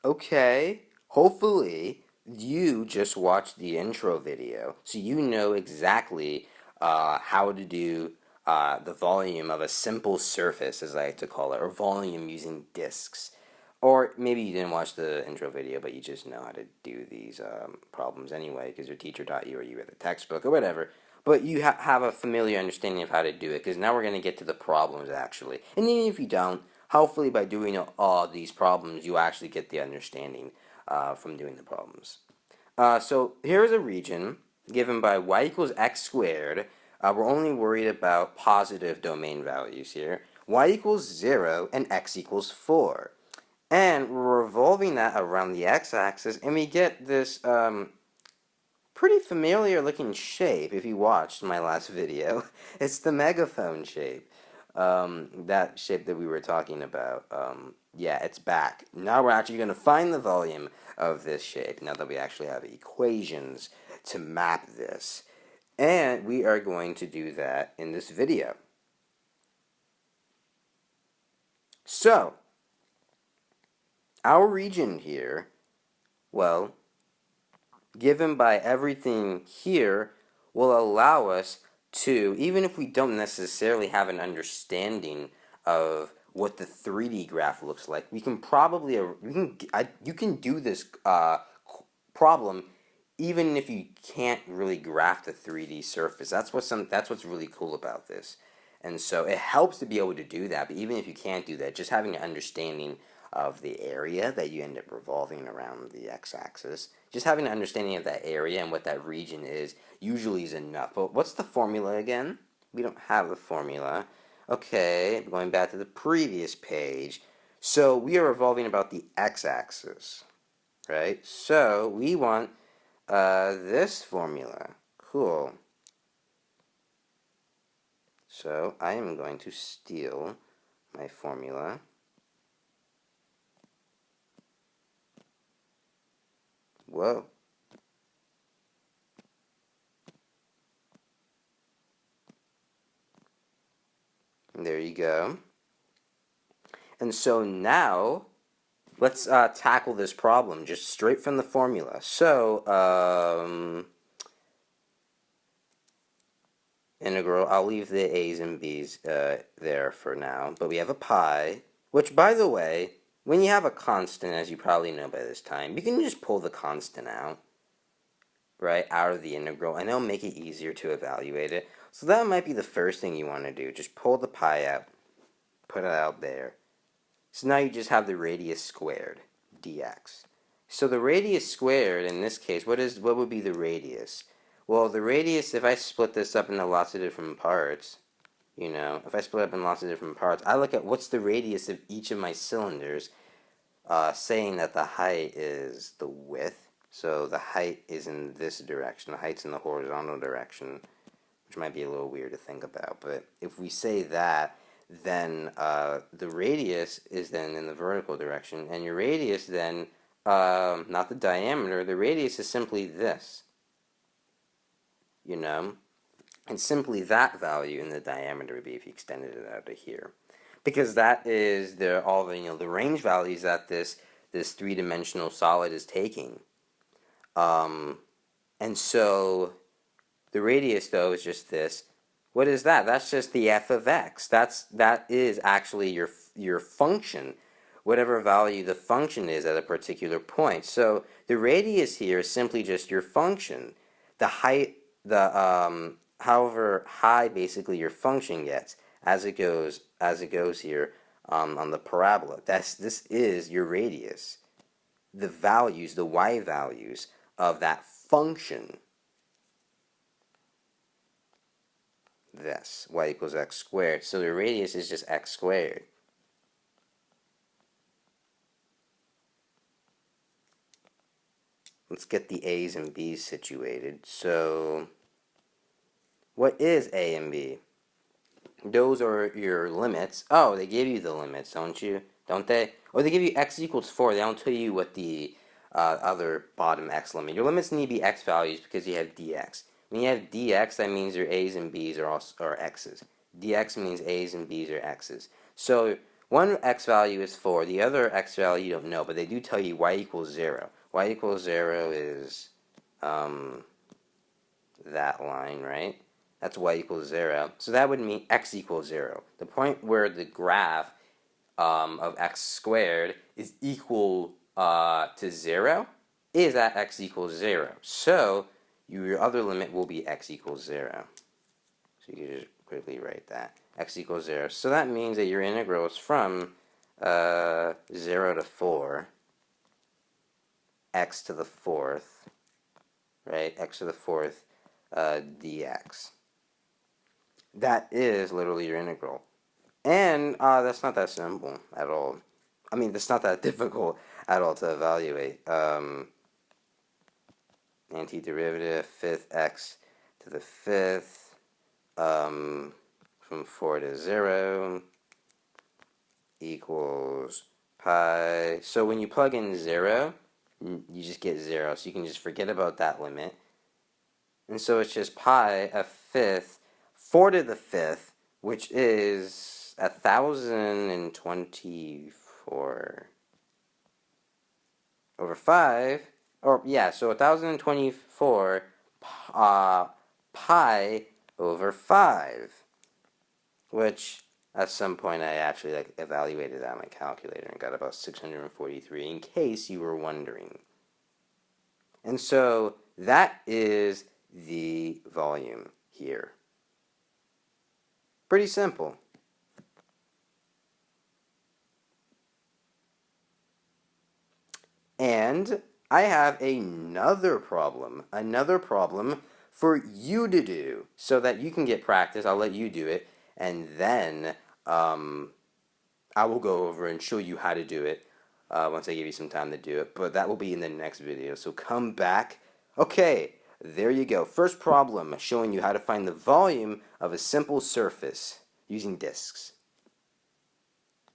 Okay, hopefully you just watched the intro video, so you know exactly how to do the volume of a simple surface, as I like to call it, or volume using disks. Or maybe you didn't watch the intro video, but you just know how to do these problems anyway, because your teacher taught you, or you read the textbook, or whatever. But you have a familiar understanding of how to do it, because now we're going to get to the problems, actually. And even if you don't, hopefully by doing all these problems, you actually get the understanding from doing the problems. So here's a region given by y equals x squared. We're only worried about positive domain values here. Y equals 0 and x equals 4. And we're revolving that around the x-axis, and we get this pretty familiar looking shape if you watched my last video. It's the megaphone shape. That shape that we were talking about. Yeah, it's back. Now we're actually going to find the volume of this shape, now that we actually have equations to map this. And we are going to do that in this video. So, our region here, well, given by everything here, will allow us to, even if we don't necessarily have an understanding of what the 3D graph looks like, we can probably, you can do this problem even if you can't really graph the 3D surface. That's what's really cool about this. And so it helps to be able to do that, but even if you can't do that, just having an understanding of the area that you end up revolving around the x-axis, just having an understanding of that area and what that region is usually is enough. But what's the formula again? We don't have the formula. Okay, going back to the previous page. So we are revolving about the x-axis, right? So we want this formula. Cool. So I am going to steal my formula. Whoa. There you go. And so now, let's tackle this problem just straight from the formula. So, integral, I'll leave the a's and b's there for now, but we have a pi, which, by the way, when you have a constant, as you probably know by this time, you can just pull the constant out, right, out of the integral, and it'll make it easier to evaluate it. So that might be the first thing you want to do. Just pull the pi out, put it out there. So now you just have the radius squared, dx. So the radius squared, in this case, what would be the radius? Well, the radius, if I split this up into lots of different parts, if I split up in lots of different parts, I look at what's the radius of each of my cylinders, saying that the height is the width. So the height is in this direction, the height's in the horizontal direction, which might be a little weird to think about. But if we say that, then the radius is then in the vertical direction, and your radius then, not the diameter, the radius is simply this, and simply that value in the diameter would be if you extended it out to here, because that is the range values that this three-dimensional solid is taking. And so the radius, though, is just this. What is that? That's just the f of x. That is actually your function, whatever value the function is at a particular point. So the radius here is simply just your function. The height, however high basically your function gets as it goes here on the parabola. This is your radius. The values, the y values of that function. This, y equals x squared. So the radius is just x squared. Let's get the a's and b's situated. So, what is a and b? Those are your limits. Oh, they give you the limits, don't they? Or they give you x equals 4. They don't tell you what the other bottom x limit. Your limits need to be x values because you have dx. When you have dx, that means your a's and b's are x's. dx means a's and b's are x's. So One x value is 4, the other x value you don't know, but they do tell you y equals 0. Y equals 0 is that line, right? That's y equals 0. So that would mean x equals 0. The point where the graph of x squared is equal to 0 is at x equals 0. So your other limit will be x equals 0. So you can just quickly write that. X equals 0. So that means that your integral is from 0 to 4, x to the 4th, right? X to the 4th dx. That is literally your integral. And that's not that simple at all. I mean, that's not that difficult at all to evaluate. Antiderivative, 5th x to the 5th, from 4 to 0 equals pi. So when you plug in 0, you just get 0. So you can just forget about that limit. And so it's just pi a 5th, 4 to the 5th, which is 1,024 over 5. Or, yeah, so 1,024 pi over 5, which at some point I actually evaluated that on my calculator and got about 643, in case you were wondering. And so that is the volume here. Pretty simple. And I have another problem for you to do so that you can get practice. I'll let you do it, and then I will go over and show you how to do it once I give you some time to do it. But that will be in the next video, so come back. Okay, there you go. First problem, showing you how to find the volume of a simple surface using disks.